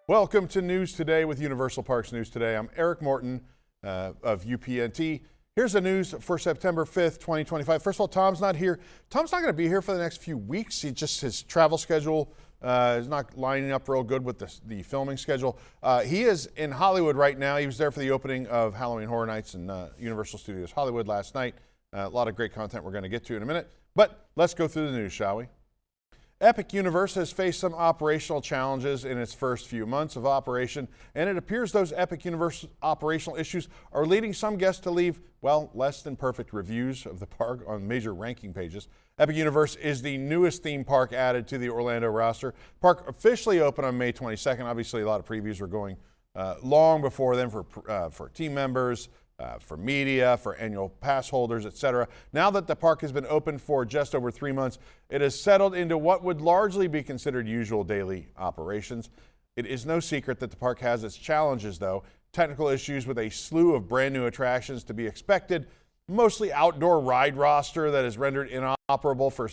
Welcome to News Today with Universal Parks News Today. I'm Eric Morton of UPNT. Here's the news for September 5th, 2025. First of all, Tom's not here. Tom's not going to be here for the next few weeks. His travel schedule is not lining up real good with the filming schedule. He is in Hollywood right now. He was there for the opening of Halloween Horror Nights in Universal Studios Hollywood last night. A lot of great content we're going to get to in a minute. But let's go through the news, shall we? Epic Universe has faced some operational challenges in its first few months of operation, and it appears those Epic Universe operational issues are leading some guests to leave, well, less than perfect reviews of the park on major ranking pages. Epic Universe is the newest theme park added to the Orlando roster. Park officially opened on May 22nd. Obviously, a lot of previews were going long before then for team members, for media, for annual pass holders, etc. Now that the park has been open for just over 3 months, it has settled into what would largely be considered usual daily operations. It is no secret that the park has its challenges, though. Technical issues with a slew of brand new attractions to be expected, mostly outdoor ride roster that is rendered inoperable for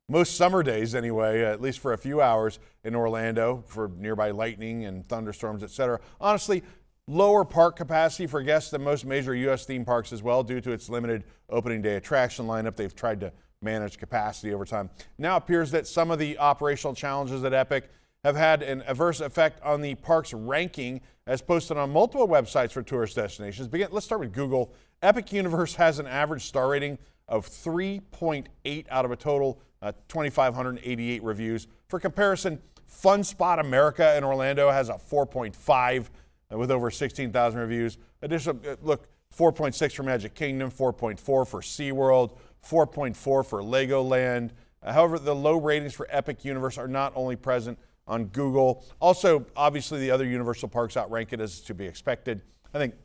most summer days anyway, at least for a few hours in Orlando for nearby lightning and thunderstorms, etc. Honestly, lower park capacity for guests than most major U.S. theme parks as well due to its limited opening day attraction lineup. They've tried to manage capacity over time. Now it appears that some of the operational challenges at Epic have had an adverse effect on the park's ranking as posted on multiple websites for tourist destinations. Let's start with Google. Epic Universe has an average star rating of 3.8 out of a total 2,588 reviews. For comparison, Fun Spot America in Orlando has a 4.5 with over 16,000 reviews. Additional, look, 4.6 for Magic Kingdom, 4.4 for SeaWorld, 4.4 for Legoland. However, the low ratings for Epic Universe are not only present on Google. Also, obviously, the other Universal parks outrank it as to be expected. I think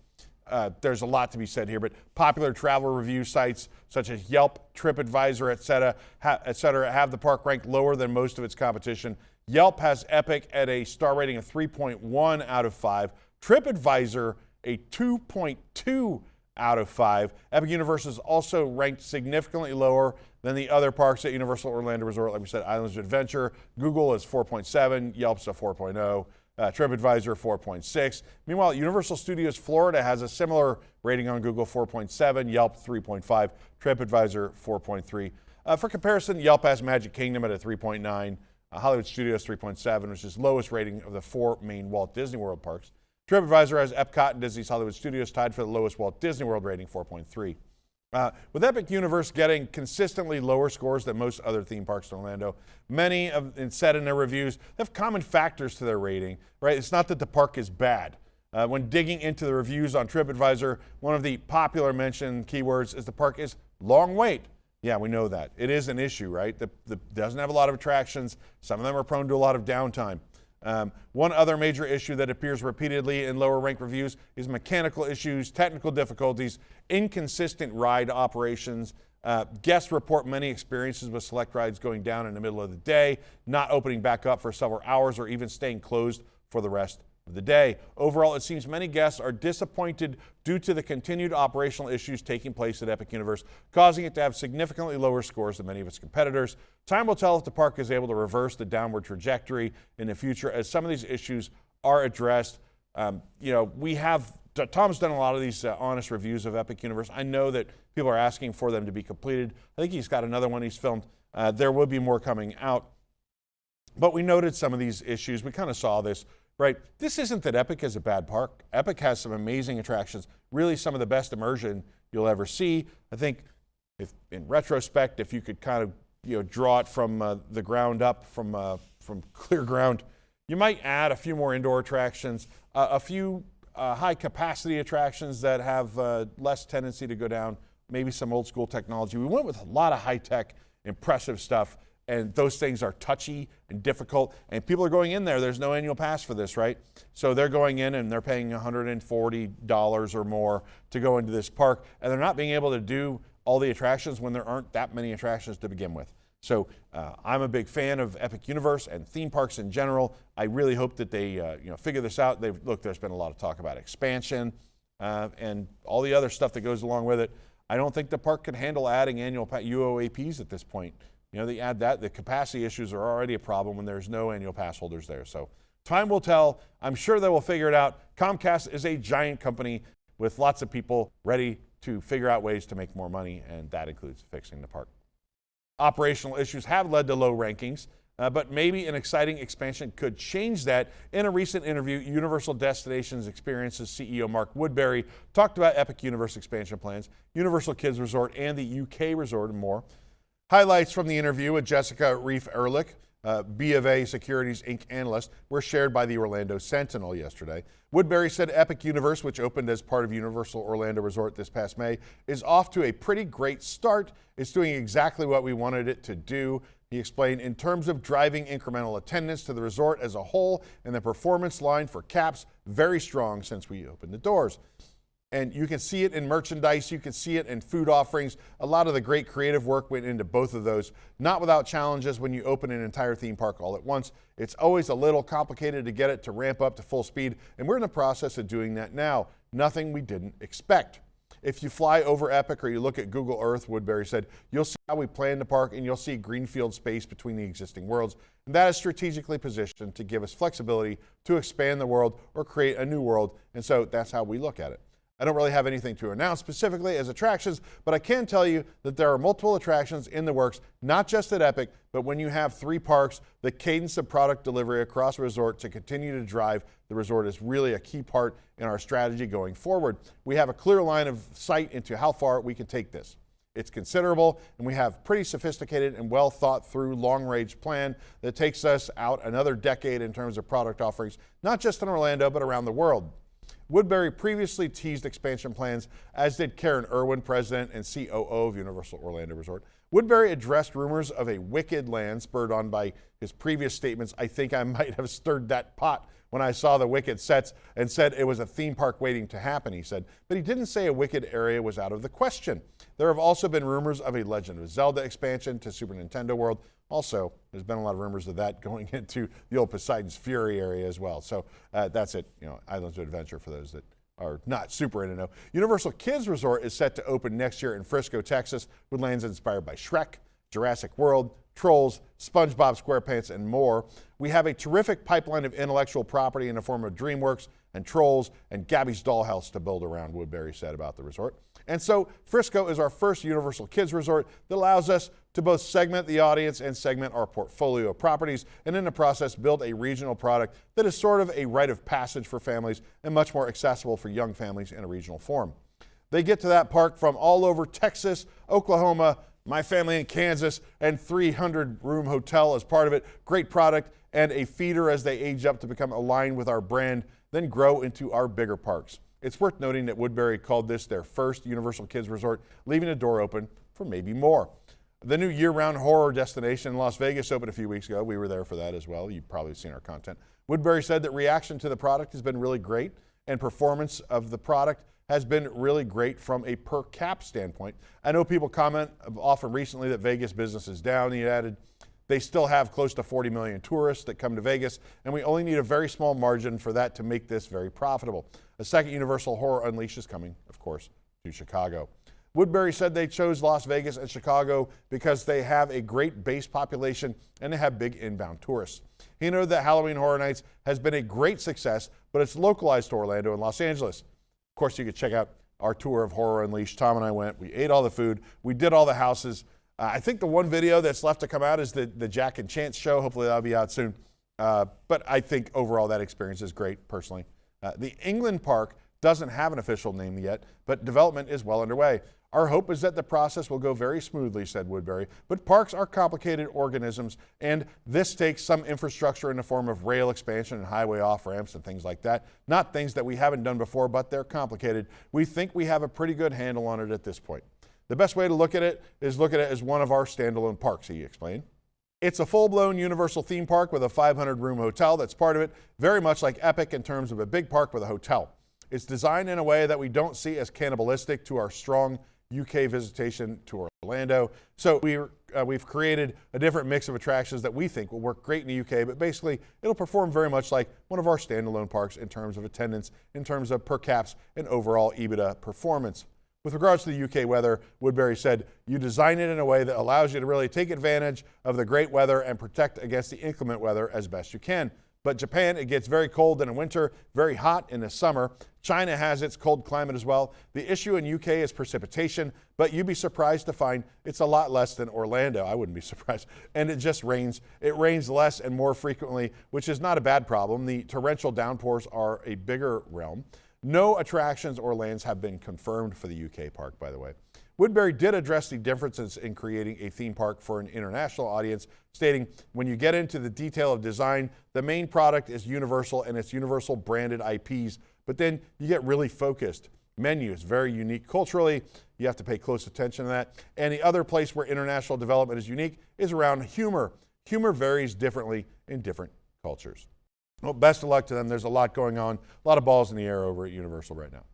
there's a lot to be said here, but popular travel review sites such as Yelp, TripAdvisor, et cetera, have the park ranked lower than most of its competition. Yelp has Epic at a star rating of 3.1 out of 5. TripAdvisor a 2.2 out of 5. Epic Universe is also ranked significantly lower than the other parks at Universal Orlando Resort. Like we said, Islands of Adventure. Google is 4.7, Yelp's a 4.0, TripAdvisor 4.6. Meanwhile, Universal Studios Florida has a similar rating on Google, 4.7, Yelp 3.5, TripAdvisor 4.3. For comparison, Yelp has Magic Kingdom at a 3.9, Hollywood Studios 3.7, which is the lowest rating of the 4 main Walt Disney World parks. TripAdvisor has Epcot and Disney's Hollywood Studios tied for the lowest Walt Disney World rating, 4.3. With Epic Universe getting consistently lower scores than most other theme parks in Orlando, many have said in their reviews they have common factors to their rating, right? It's not that the park is bad. When digging into the reviews on TripAdvisor, one of the popular mentioned keywords is the park is long wait. Yeah, we know that. It is an issue, right? Doesn't have a lot of attractions. Some of them are prone to a lot of downtime. One other major issue that appears repeatedly in lower ranked reviews is mechanical issues, technical difficulties, inconsistent ride operations. Guests report many experiences with select rides going down in the middle of the day, not opening back up for several hours, or even staying closed for the rest of the day. Overall, it seems many guests are disappointed due to the continued operational issues taking place at Epic Universe, causing it to have significantly lower scores than many of its competitors. Time will tell if the park is able to reverse the downward trajectory in the future as some of these issues are addressed. Tom's done a lot of these honest reviews of Epic Universe. I know that people are asking for them to be completed. I think he's got another one he's filmed. There will be more coming out. But we noted some of these issues. We kind of saw this. Right. This isn't that Epic is a bad park. Epic has some amazing attractions, really some of the best immersion you'll ever see. I think if in retrospect, if you could kind of, draw it from the ground up, from clear ground, you might add a few more indoor attractions, a few high capacity attractions that have less tendency to go down, maybe some old school technology. We went with a lot of high tech, impressive stuff. And those things are touchy and difficult. And people are going in there. There's no annual pass for this, right? So they're going in and they're paying $140 or more to go into this park. And they're not being able to do all the attractions when there aren't that many attractions to begin with. So I'm a big fan of Epic Universe and theme parks in general. I really hope that they figure this out. There's been a lot of talk about expansion and all the other stuff that goes along with it. I don't think the park can handle adding annual UOAPs at this point. They add that. The capacity issues are already a problem when there's no annual pass holders there. So Time will tell. I'm sure they will figure it out. Comcast is a giant company with lots of people ready to figure out ways to make more money, and that includes fixing the park. Operational issues have led to low rankings, but maybe an exciting expansion could change that. In a recent interview, Universal Destinations Experiences CEO Mark Woodbury talked about Epic Universe expansion plans, Universal Kids Resort, and the UK Resort, and more. Highlights from the interview with Jessica Reif-Ehrlich, B of A Securities Inc. analyst, were shared by the Orlando Sentinel yesterday. Woodbury said Epic Universe, which opened as part of Universal Orlando Resort this past May, is off to a pretty great start. It's doing exactly what we wanted it to do. He explained, in terms of driving incremental attendance to the resort as a whole, and the performance line for caps, very strong since we opened the doors. And you can see it in merchandise, you can see it in food offerings. A lot of the great creative work went into both of those, not without challenges when you open an entire theme park all at once. It's always a little complicated to get it to ramp up to full speed, and we're in the process of doing that now. Nothing we didn't expect. If you fly over Epic or you look at Google Earth, Woodbury said, you'll see how we plan the park, and you'll see greenfield space between the existing worlds. And that is strategically positioned to give us flexibility to expand the world or create a new world. And so that's how we look at it. I don't really have anything to announce specifically as attractions, but I can tell you that there are multiple attractions in the works, not just at Epic, but when you have 3 parks, the cadence of product delivery across a resort to continue to drive the resort is really a key part in our strategy going forward. We have a clear line of sight into how far we can take this. It's considerable, and we have pretty sophisticated and well thought through long-range plan that takes us out another decade in terms of product offerings, not just in Orlando, but around the world. Woodbury previously teased expansion plans, as did Karen Irwin, president and COO of Universal Orlando Resort. Woodbury addressed rumors of a wicked land spurred on by his previous statements. I think I might have stirred that pot when I saw the wicked sets and said it was a theme park waiting to happen, he said. But he didn't say a wicked area was out of the question. There have also been rumors of a Legend of Zelda expansion to Super Nintendo World. Also, there's been a lot of rumors of that going into the old Poseidon's Fury area as well. So that's it, Islands of Adventure for those that are not super in the know. Universal Kids Resort is set to open next year in Frisco, Texas, with lands inspired by Shrek, Jurassic World, Trolls, SpongeBob SquarePants, and more. We have a terrific pipeline of intellectual property in the form of DreamWorks and Trolls and Gabby's Dollhouse to build around, Woodbury said about the resort. And so Frisco is our first Universal Kids Resort that allows us to both segment the audience and segment our portfolio of properties, and in the process build a regional product that is sort of a rite of passage for families and much more accessible for young families in a regional form. They get to that park from all over Texas, Oklahoma, my family in Kansas, and 300-room hotel as part of it. Great product and a feeder as they age up to become aligned with our brand, then grow into our bigger parks. It's worth noting that Woodbury called this their first Universal Kids Resort, leaving the door open for maybe more. The new year-round horror destination in Las Vegas opened a few weeks ago. We were there for that as well. You've probably seen our content. Woodbury said that reaction to the product has been really great, and performance of the product has been really great from a per cap standpoint. I know people comment often recently that Vegas business is down. He added, they still have close to 40 million tourists that come to Vegas, and we only need a very small margin for that to make this very profitable. A second Universal Horror Unleashed is coming, of course, to Chicago. Woodbury said they chose Las Vegas and Chicago because they have a great base population and they have big inbound tourists. He noted that Halloween Horror Nights has been a great success, but it's localized to Orlando and Los Angeles. Of course, you could check out our tour of Horror Unleashed. Tom and I went. We ate all the food. We did all the houses. I think the one video that's left to come out is the Jack and Chance show. Hopefully that'll be out soon. But I think overall that experience is great, personally. The England Park doesn't have an official name yet, but development is well underway. Our hope is that the process will go very smoothly, said Woodbury, but parks are complicated organisms, and this takes some infrastructure in the form of rail expansion and highway off-ramps and things like that. Not things that we haven't done before, but they're complicated. We think we have a pretty good handle on it at this point. The best way to look at it is look at it as one of our standalone parks, he explained. It's a full-blown Universal theme park with a 500-room hotel that's part of it, very much like Epic in terms of a big park with a hotel. It's designed in a way that we don't see as cannibalistic to our strong UK visitation to Orlando. So we've created a different mix of attractions that we think will work great in the UK, but basically it'll perform very much like one of our standalone parks in terms of attendance, in terms of per caps, and overall EBITDA performance. With regards to the UK weather, Woodbury said, you design it in a way that allows you to really take advantage of the great weather and protect against the inclement weather as best you can. But Japan, it gets very cold in the winter, very hot in the summer. China has its cold climate as well. The issue in UK is precipitation, but you'd be surprised to find it's a lot less than Orlando. I wouldn't be surprised. And it just rains. It rains less and more frequently, which is not a bad problem. The torrential downpours are a bigger realm. No attractions or lands have been confirmed for the UK park, by the way. Woodbury did address the differences in creating a theme park for an international audience, stating, when you get into the detail of design, the main product is Universal and it's Universal branded IPs, but then you get really focused. Menu is very unique culturally. You have to pay close attention to that. And the other place where international development is unique is around humor. Humor varies differently in different cultures. Well, best of luck to them. There's a lot going on, a lot of balls in the air over at Universal right now.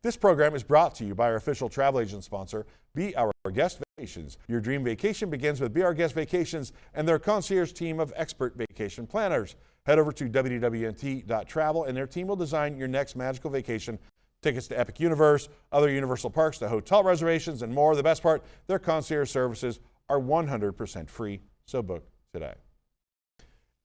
This program is brought to you by our official travel agent sponsor, Be Our Guest Vacations. Your dream vacation begins with Be Our Guest Vacations and their concierge team of expert vacation planners. Head over to WDWNT.travel and their team will design your next magical vacation. Tickets to Epic Universe, other Universal parks, to hotel reservations, and more. The best part, their concierge services are 100% free, so book today.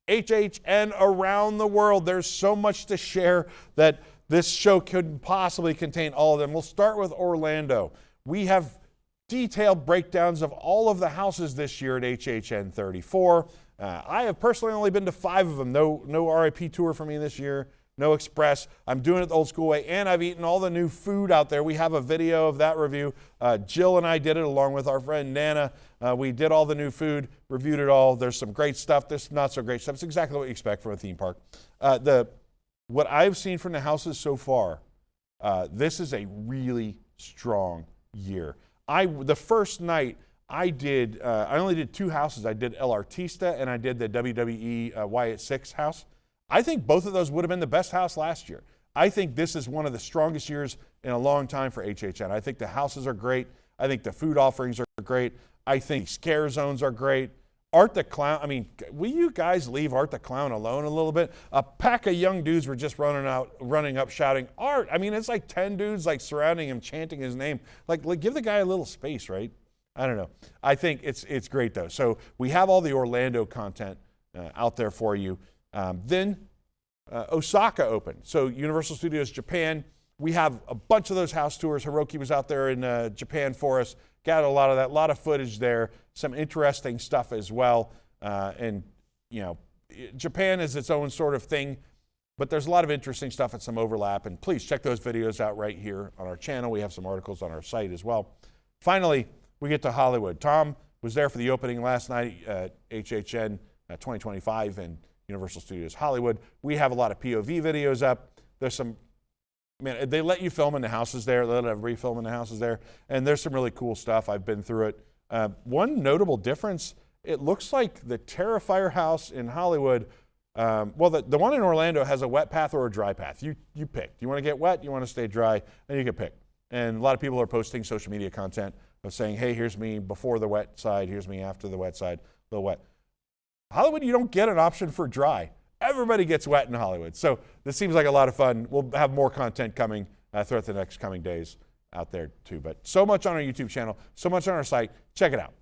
HHN around the world. There's so much to share that this show couldn't possibly contain all of them. We'll start with Orlando. We have detailed breakdowns of all of the houses this year at HHN 34. I have personally only been to 5 of them. No RIP tour for me this year. No express. I'm doing it the old school way, and I've eaten all the new food out there. We have a video of that review. Jill and I did it along with our friend Nana. We did all the new food, reviewed it all. There's some great stuff. There's not so great stuff. It's exactly what you expect from a theme park. What I've seen from the houses so far, this is a really strong year. The first night I only did 2 houses. I did El Artista and I did the WWE Wyatt 6 house. I think both of those would have been the best house last year. I think this is one of the strongest years in a long time for HHN. I think the houses are great. I think the food offerings are great. I think scare zones are great. Art the Clown, I mean, will you guys leave Art the Clown alone a little bit? A pack of young dudes were just running up shouting, Art! I mean, it's like 10 dudes like surrounding him, chanting his name. Like give the guy a little space, right? I don't know. I think it's great though. So we have all the Orlando content out there for you. Then Osaka opened. So Universal Studios Japan, we have a bunch of those house tours. Hiroki was out there in Japan for us. Got a lot of that, a lot of footage there, some interesting stuff as well. And, you know, Japan is its own sort of thing, but there's a lot of interesting stuff and some overlap. And please check those videos out right here on our channel. We have some articles on our site as well. Finally, we get to Hollywood. Tom was there for the opening last night at HHN 2025 and Universal Studios Hollywood. We have a lot of POV videos up. There's some, man, they let you film in the houses there. They let everybody film in the houses there. And there's some really cool stuff. I've been through it. One notable difference, it looks like the Terrifier house in Hollywood, well, the one in Orlando has a wet path or a dry path. You pick. Do you want to get wet? Do you want to stay dry? And you can pick. And a lot of people are posting social media content of saying, hey, here's me before the wet side. Here's me after the wet side, a little wet. Hollywood, you don't get an option for dry. Everybody gets wet in Hollywood. So this seems like a lot of fun. We'll have more content coming throughout the next coming days out there too. But so much on our YouTube channel, so much on our site. Check it out.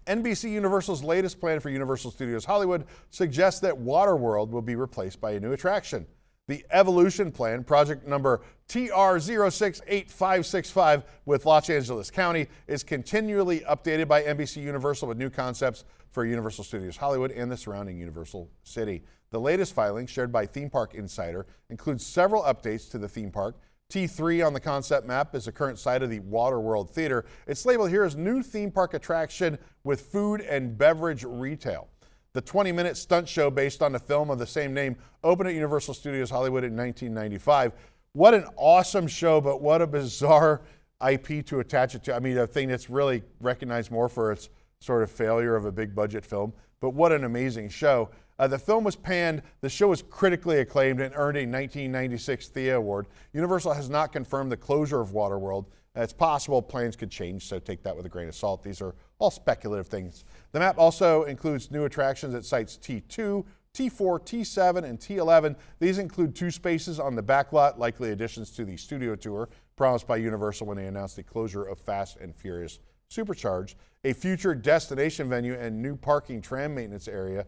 NBC Universal's latest plan for Universal Studios Hollywood suggests that WaterWorld will be replaced by a new attraction. The Evolution Plan, project number TR068565 with Los Angeles County, is continually updated by NBC Universal with new concepts for Universal Studios Hollywood and the surrounding Universal City. The latest filing, shared by Theme Park Insider, includes several updates to the theme park. T3 on the concept map is the current site of the WaterWorld Theater. It's labeled here as new theme park attraction with food and beverage retail. The 20-minute stunt show based on the film of the same name opened at Universal Studios Hollywood in 1995. What an awesome show, but what a bizarre IP to attach it to. I mean, a thing that's really recognized more for its sort of failure of a big budget film, but what an amazing show. The film was panned, the show was critically acclaimed and earned a 1996 Thea Award. Universal has not confirmed the closure of WaterWorld. It's possible plans could change, so take that with a grain of salt. These are all speculative things. The map also includes new attractions at sites T2, T4, T7, and T11. These include 2 spaces on the back lot, likely additions to the studio tour promised by Universal when they announced the closure of Fast and Furious Supercharged, a future destination venue, and new parking tram maintenance area.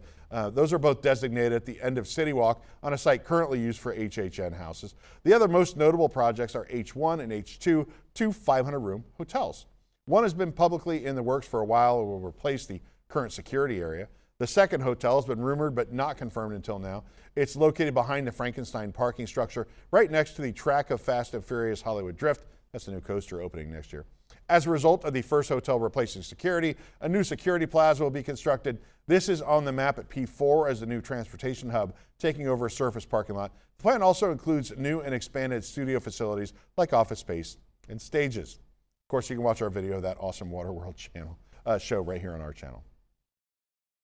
Those are both designated at the end of City Walk on a site currently used for HHN houses. The other most notable projects are H1 and H2, two 500-room hotels. One has been publicly in the works for a while and will replace the current security area. The second hotel has been rumored but not confirmed until now. It's located behind the Frankenstein parking structure right next to the track of Fast and Furious Hollywood Drift. That's the new coaster opening next year. As a result of the first hotel replacing security, a new security plaza will be constructed. This is on the map at P4 as a new transportation hub, taking over a surface parking lot. The plan also includes new and expanded studio facilities like office space and stages. Of course, you can watch our video of that awesome WaterWorld channel show right here on our channel.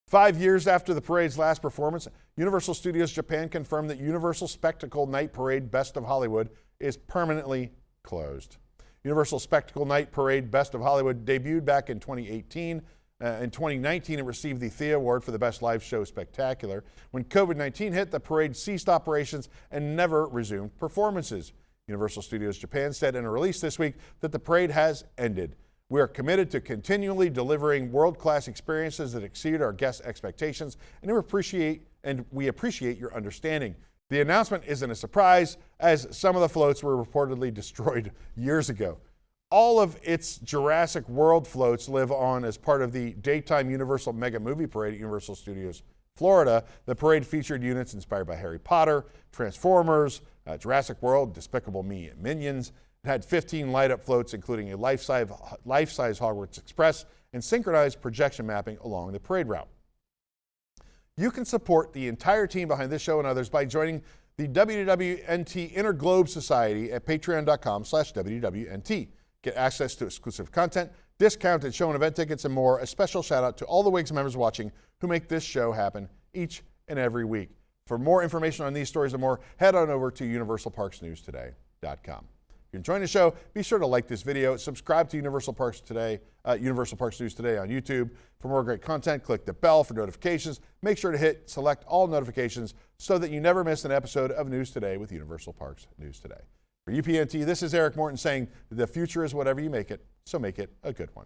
5 years after the parade's last performance, Universal Studios Japan confirmed that Universal Spectacle Night Parade Best of Hollywood is permanently closed. Universal Spectacle Night Parade Best of Hollywood debuted back in 2018. In 2019, it received the THEA Award for the Best Live Show Spectacular. When COVID-19 hit, the parade ceased operations and never resumed performances. Universal Studios Japan said in a release this week that the parade has ended. We are committed to continually delivering world-class experiences that exceed our guests' expectations, and we appreciate your understanding. The announcement isn't a surprise, as some of the floats were reportedly destroyed years ago. All of its Jurassic World floats live on as part of the daytime Universal Mega Movie Parade at Universal Studios Florida. The parade featured units inspired by Harry Potter, Transformers, Jurassic World, Despicable Me, and Minions. It had 15 light-up floats, including a life-size Hogwarts Express and synchronized projection mapping along the parade route. You can support the entire team behind this show and others by joining the WDWNT Interglobe Society at patreon.com/WDWNT. Get access to exclusive content, discounted show and event tickets, and more. A special shout out to all the WIGS members watching who make this show happen each and every week. For more information on these stories and more, head on over to universalparksnewstoday.com. If you're enjoying the show, be sure to like this video, subscribe to Universal Parks News Today on YouTube. For more great content, click the bell for notifications. Make sure to select all notifications so that you never miss an episode of News Today with Universal Parks News Today. For UPNT, this is Eric Morton saying the future is whatever you make it, so make it a good one.